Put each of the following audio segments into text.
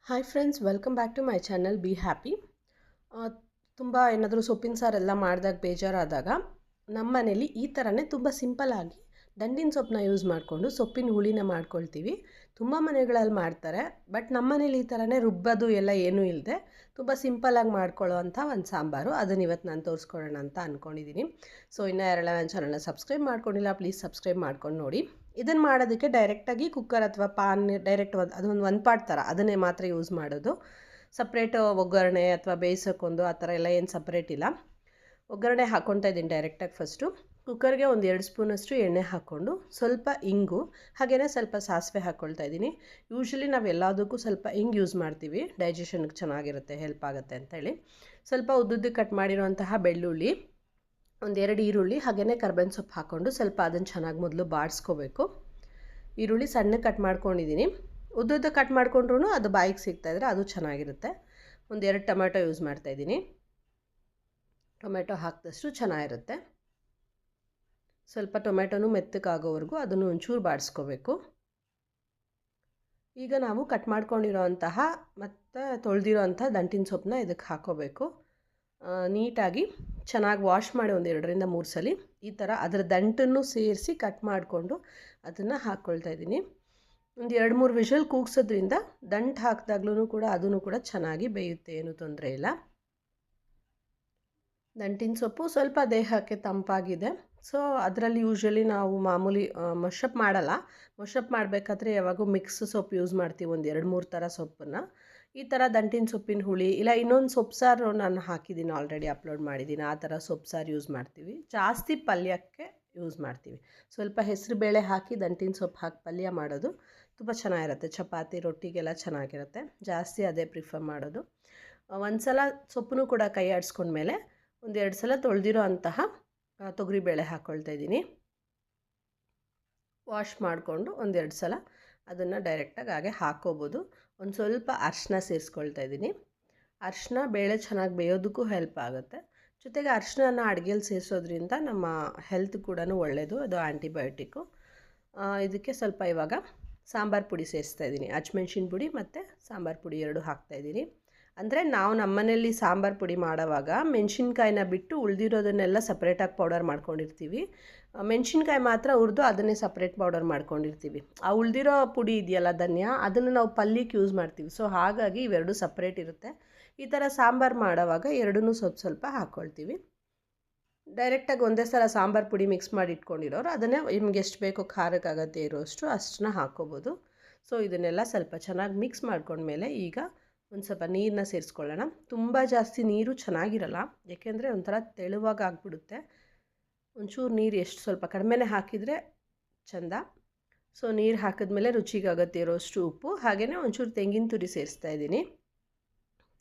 Hi friends, welcome back to my channel be happy. ತುಂಬ ಏನಾದರೂ ಸೊಪ್ಪಿನ ಸಾರೆಲ್ಲ ಮಾಡಿದಾಗ ಬೇಜಾರಾದಾಗ ನಮ್ಮ ಮನೇಲಿ ಈ ಥರನೇ ತುಂಬ ಸಿಂಪಲ್ಲಾಗಿ ದಂಟಿನ ಸೊಪ್ಪನ್ನ ಯೂಸ್ ಮಾಡಿಕೊಂಡು ಸೊಪ್ಪಿನ ಹುಳಿನ ಮಾಡ್ಕೊಳ್ತೀವಿ. ತುಂಬ ಮನೆಗಳಲ್ಲಿ ಮಾಡ್ತಾರೆ, ಬಟ್ ನಮ್ಮ ಮನೇಲಿ ಈ ಥರನೇ ರುಬ್ಬೋದು ಎಲ್ಲ ಏನೂ ಇಲ್ಲದೆ ತುಂಬ ಸಿಂಪಲ್ಲಾಗಿ ಮಾಡ್ಕೊಳ್ಳೋ ಅಂಥ ಒಂದು ಸಾಂಬಾರು. ಅದನ್ನು ಇವತ್ತು ನಾನು ತೋರಿಸ್ಕೊಳ್ಳೋಣ ಅಂತ ಅಂದ್ಕೊಂಡಿದ್ದೀನಿ. ಸೊ ಇನ್ನೂ ಯಾರೆಲ್ಲ ನನ್ನ ಚಾನಲ್ನ ಸಬ್ಸ್ಕ್ರೈಬ್ ಮಾಡ್ಕೊಂಡಿಲ್ಲ, ಪ್ಲೀಸ್ ಸಬ್ಸ್ಕ್ರೈಬ್ ಮಾಡ್ಕೊಂಡು ನೋಡಿ. ಇದನ್ನು ಮಾಡೋದಕ್ಕೆ ಡೈರೆಕ್ಟಾಗಿ ಕುಕ್ಕರ್ ಅಥವಾ ಪಾನ್ ಡೈರೆಕ್ಟ್ ಅದೊಂದು ಪಾಟ್ ಥರ ಅದನ್ನೇ ಮಾತ್ರ ಯೂಸ್ ಮಾಡೋದು. ಸಪ್ರೇಟ್ ಒಗ್ಗರಣೆ ಅಥವಾ ಬೇಯಿಸೋಕ್ಕೊಂದು ಆ ಥರ ಎಲ್ಲ ಏನು ಸಪ್ರೇಟ್ ಇಲ್ಲ. ಒಗ್ಗರಣೆ ಹಾಕ್ಕೊತಾ ಇದ್ದೀನಿ ಡೈರೆಕ್ಟಾಗಿ. ಫಸ್ಟು ಕುಕ್ಕರ್ಗೆ ಒಂದು 2 ಸ್ಪೂನಷ್ಟು ಎಣ್ಣೆ ಹಾಕ್ಕೊಂಡು ಸ್ವಲ್ಪ ಇಂಗು ಹಾಗೆಯೇ ಸ್ವಲ್ಪ ಸಾಸಿವೆ ಹಾಕ್ಕೊಳ್ತಾ ಇದ್ದೀನಿ. ಯೂಶ್ವಲಿ ನಾವು ಎಲ್ಲದಕ್ಕೂ ಸ್ವಲ್ಪ ಇಂಗು ಯೂಸ್ ಮಾಡ್ತೀವಿ, ಡೈಜೆಷನ್ಗೆ ಚೆನ್ನಾಗಿರುತ್ತೆ, ಹೆಲ್ಪ್ ಆಗುತ್ತೆ ಅಂತೇಳಿ. ಸ್ವಲ್ಪ ಉದ್ದುದ್ದಕ್ಕೆ ಕಟ್ ಮಾಡಿರೋಂತಹ ಬೆಳ್ಳುಳ್ಳಿ, ಒಂದು 2 ಈರುಳ್ಳಿ ಹಾಗೆಯೇ ಕರ್ಬೇವಿನ ಸೊಪ್ಪು ಹಾಕ್ಕೊಂಡು ಸ್ವಲ್ಪ ಅದನ್ನು ಚೆನ್ನಾಗಿ ಮೊದಲು ಬಾಡಿಸ್ಕೋಬೇಕು. ಈರುಳ್ಳಿ ಸಣ್ಣಗೆ ಕಟ್ ಮಾಡ್ಕೊಂಡಿದ್ದೀನಿ. ಉದ್ದುದ್ದ ಕಟ್ ಮಾಡ್ಕೊಂಡ್ರೂ ಅದು ಬಾಯಿಗೆ ಸಿಗ್ತಾಯಿದ್ರೆ ಅದು ಚೆನ್ನಾಗಿರುತ್ತೆ. ಒಂದು 2 ಟೊಮೆಟೊ ಯೂಸ್ ಮಾಡ್ತಾಯಿದ್ದೀನಿ. ಟೊಮೆಟೊ ಹಾಕಿದಷ್ಟು ಚೆನ್ನಾಗಿರುತ್ತೆ. ಸ್ವಲ್ಪ ಟೊಮೆಟೊನೂ ಮೆತ್ತಗಾಗೋವರೆಗೂ ಅದನ್ನು ಒಂಚೂರು ಬಾಡಿಸ್ಕೋಬೇಕು. ಈಗ ನಾವು ಕಟ್ ಮಾಡ್ಕೊಂಡಿರೋ ಅಂತಹ ಮತ್ತು ತೊಳೆದಿರೋ ಅಂಥ ದಂಟಿನ ಸೊಪ್ಪನ್ನ ಇದಕ್ಕೆ ಹಾಕ್ಕೋಬೇಕು. ನೀಟಾಗಿ ಚೆನ್ನಾಗಿ ವಾಶ್ ಮಾಡಿ ಒಂದು 2ರಿಂದ 3 ಸಲ ಈ ಥರ ಅದರ ದಂಟನ್ನು ಸೇರಿಸಿ ಕಟ್ ಮಾಡಿಕೊಂಡು ಅದನ್ನು ಹಾಕ್ಕೊಳ್ತಾ ಇದ್ದೀನಿ. ಒಂದು 2-3 ವಿಷಲ್ ಕೂಗ್ಸೋದ್ರಿಂದ ದಂಟು ಹಾಕಿದಾಗ್ಲೂ ಕೂಡ ಅದೂ ಕೂಡ ಚೆನ್ನಾಗಿ ಬೇಯುತ್ತೆ, ಏನೂ ತೊಂದರೆ ಇಲ್ಲ. ದಂಟಿನ ಸೊಪ್ಪು ಸ್ವಲ್ಪ ದೇಹಕ್ಕೆ ತಂಪಾಗಿದೆ. ಸೊ ಅದರಲ್ಲಿ ಯೂಶ್ವಲಿ ನಾವು ಮಾಮೂಲಿ ಮಶಪ್ ಮಾಡಲ್ಲ. ಮಶಪ್ ಮಾಡಬೇಕಾದ್ರೆ ಯಾವಾಗೂ ಮಿಕ್ಸ್ ಸೊಪ್ಪು ಯೂಸ್ ಮಾಡ್ತೀವಿ, ಒಂದು 2-3 ಥರ ಸೊಪ್ಪನ್ನು. ಈ ಥರ ದಂಟಿನ ಸೊಪ್ಪಿನ ಹುಳಿ ಇಲ್ಲ ಇನ್ನೊಂದು ಸೊಪ್ಪು ಸಾರು ನಾನು ಹಾಕಿದ್ದೀನಿ, ಆಲ್ರೆಡಿ ಅಪ್ಲೋಡ್ ಮಾಡಿದ್ದೀನಿ. ಆ ಥರ ಸೊಪ್ಪು ಸಾರು ಯೂಸ್ ಮಾಡ್ತೀವಿ. ಜಾಸ್ತಿ ಪಲ್ಯಕ್ಕೆ ಯೂಸ್ ಮಾಡ್ತೀವಿ. ಸ್ವಲ್ಪ ಹೆಸರು ಬೇಳೆ ಹಾಕಿ ದಂಟಿನ ಸೊಪ್ಪು ಹಾಕಿ ಪಲ್ಯ ಮಾಡೋದು ತುಂಬ ಚೆನ್ನಾಗಿರುತ್ತೆ. ಚಪಾತಿ ರೊಟ್ಟಿಗೆಲ್ಲ ಚೆನ್ನಾಗಿರುತ್ತೆ. ಜಾಸ್ತಿ ಅದೇ ಪ್ರಿಫರ್ ಮಾಡೋದು. ಒಂದು ಸಲ ಸೊಪ್ಪನ್ನು ಕೂಡ ಕೈ ಆಡಿಸ್ಕೊಂಡ್ಮೇಲೆ ಒಂದು 2 ಸಲ ತೊಳೆದಿರೋ ಅಂತಹ ತೊಗರಿಬೇಳೆ ಹಾಕ್ಕೊಳ್ತಾ ಇದ್ದೀನಿ. ವಾಶ್ ಮಾಡಿಕೊಂಡು ಒಂದು 2 ಸಲ ಅದನ್ನು ಡೈರೆಕ್ಟಾಗಿ ಹಾಗೆ ಹಾಕ್ಕೋಬೋದು. ಒಂದು ಸ್ವಲ್ಪ ಅರಿಶಿನ ಸೇರಿಸ್ಕೊಳ್ತಾ ಇದ್ದೀನಿ. ಅರಿಶಿನ ಬೇಳೆ ಚೆನ್ನಾಗಿ ಬೇಯೋದಕ್ಕೂ ಹೆಲ್ಪ್ ಆಗುತ್ತೆ. ಜೊತೆಗೆ ಅರಿಶಿನ ಅಡುಗೆಯಲ್ಲಿ ಸೇರಿಸೋದ್ರಿಂದ ನಮ್ಮ ಹೆಲ್ತ್ ಕೂಡ ಒಳ್ಳೆಯದು, ಅದು ಆ್ಯಂಟಿಬಯೋಟಿಕ್ಕು. ಇದಕ್ಕೆ ಸ್ವಲ್ಪ ಇವಾಗ ಸಾಂಬಾರು ಪುಡಿ ಸೇರಿಸ್ತಾ ಇದ್ದೀನಿ. ಹಸಿಮೆಣ್ಸಿನ ಪುಡಿ ಮತ್ತು ಸಾಂಬಾರು ಪುಡಿ 2 ಹಾಕ್ತಾಯಿದ್ದೀನಿ. ಅಂದರೆ ನಾವು ನಮ್ಮನೇಲಿ ಸಾಂಬಾರು ಪುಡಿ ಮಾಡೋವಾಗ ಮೆಣಸಿನ್ಕಾಯಿನ ಬಿಟ್ಟು ಉಳಿದಿರೋದನ್ನೆಲ್ಲ ಸಪ್ರೇಟಾಗಿ ಪೌಡರ್ ಮಾಡ್ಕೊಂಡಿರ್ತೀವಿ. ಮೆಣಸಿನ್ಕಾಯಿ ಮಾತ್ರ ಹುರಿದು ಅದನ್ನೇ ಸಪ್ರೇಟ್ ಪೌಡರ್ ಮಾಡ್ಕೊಂಡಿರ್ತೀವಿ. ಆ ಉಳಿದಿರೋ ಪುಡಿ ಇದೆಯಲ್ಲ ಧನಿಯಾ, ಅದನ್ನು ನಾವು ಪಲ್ಯಕ್ಕೆ ಯೂಸ್ ಮಾಡ್ತೀವಿ. ಸೊ ಹಾಗಾಗಿ ಇವೆರಡು ಸಪ್ರೇಟ್ ಇರುತ್ತೆ. ಈ ಥರ ಸಾಂಬಾರು ಮಾಡೋವಾಗ ಎರಡನ್ನೂ ಸ್ವಲ್ಪ ಸ್ವಲ್ಪ ಹಾಕ್ಕೊಳ್ತೀವಿ. ಡೈರೆಕ್ಟಾಗಿ ಒಂದೇ ಸಲ ಸಾಂಬಾರು ಪುಡಿ ಮಿಕ್ಸ್ ಮಾಡಿ ಇಟ್ಕೊಂಡಿರೋರು ಅದನ್ನೇ ನಿಮ್ಗೆ ಎಷ್ಟು ಬೇಕೋ ಖಾರಕ್ಕಾಗತ್ತೆ ಇರೋಷ್ಟು ಅಷ್ಟನ್ನ ಹಾಕ್ಕೋಬೋದು. ಸೊ ಇದನ್ನೆಲ್ಲ ಸ್ವಲ್ಪ ಚೆನ್ನಾಗಿ ಮಿಕ್ಸ್ ಮಾಡ್ಕೊಂಡ್ಮೇಲೆ ಈಗ ಒಂದು ಸ್ವಲ್ಪ ನೀರನ್ನ ಸೇರಿಸ್ಕೊಳ್ಳೋಣ. ತುಂಬ ಜಾಸ್ತಿ ನೀರು ಚೆನ್ನಾಗಿರಲ್ಲ, ಏಕೆಂದರೆ ಒಂಥರ ತೆಳುವಾಗಿ ಆಗಿಬಿಡುತ್ತೆ. ಒಂಚೂರು ನೀರು ಎಷ್ಟು ಸ್ವಲ್ಪ ಕಡಿಮೆನೇ ಹಾಕಿದರೆ ಚೆಂದ. ಸೊ ನೀರು ಹಾಕಿದ್ಮೇಲೆ ರುಚಿಗಾಗತ್ತೆ ಇರೋಷ್ಟು ಉಪ್ಪು ಹಾಗೆಯೇ ಒಂಚೂರು ತೆಂಗಿನ ತುರಿ ಸೇರಿಸ್ತಾ ಇದ್ದೀನಿ.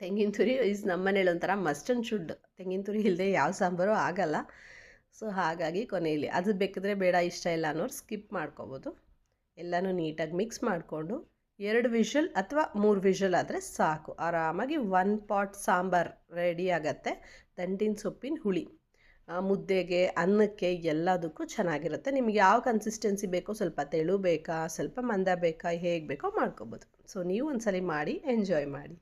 ತೆಂಗಿನ ತುರಿ ನಮ್ಮ ಮನೇಲಿ ಒಂಥರ ಮಸ್ಟ್ ಆ್ಯಂಡ್ ಶುಡ್. ತೆಂಗಿನ ತುರಿ ಇಲ್ಲದೆ ಯಾವ ಸಾಂಬಾರು ಆಗಲ್ಲ. ಸೊ ಹಾಗಾಗಿ ಕೊನೆಯಲ್ಲಿ ಅದು ಬೇಕಿದ್ರೆ ಬೇಡ, ಇಷ್ಟ ಇಲ್ಲ ಅನ್ನೋರು ಸ್ಕಿಪ್ ಮಾಡ್ಕೋಬೋದು. ಎಲ್ಲನೂ ನೀಟಾಗಿ ಮಿಕ್ಸ್ ಮಾಡಿಕೊಂಡು 2 ವಿಷಲ್ ಅಥವಾ 3 ವಿಷಲ್ ಆದರೆ ಸಾಕು. ಆರಾಮಾಗಿ 1 ಪಾಟ್ ಸಾಂಬಾರು ರೆಡಿ ಆಗುತ್ತೆ. ದಂಟಿನ ಸೊಪ್ಪಿನ ಹುಳಿ ಮುದ್ದೆಗೆ, ಅನ್ನಕ್ಕೆ ಎಲ್ಲದಕ್ಕೂ ಚೆನ್ನಾಗಿರುತ್ತೆ. ನಿಮ್ಗೆ ಯಾವ ಕನ್ಸಿಸ್ಟೆನ್ಸಿ ಬೇಕೋ, ಸ್ವಲ್ಪ ತೆಳು ಬೇಕಾ, ಸ್ವಲ್ಪ ಮಂದ ಬೇಕಾ, ಹೇಗೆ ಬೇಕೋ ಮಾಡ್ಕೋಬೋದು. ಸೊ ನೀವು ಒಂದ್ಸಲಿ ಮಾಡಿ ಎಂಜಾಯ್ ಮಾಡಿ.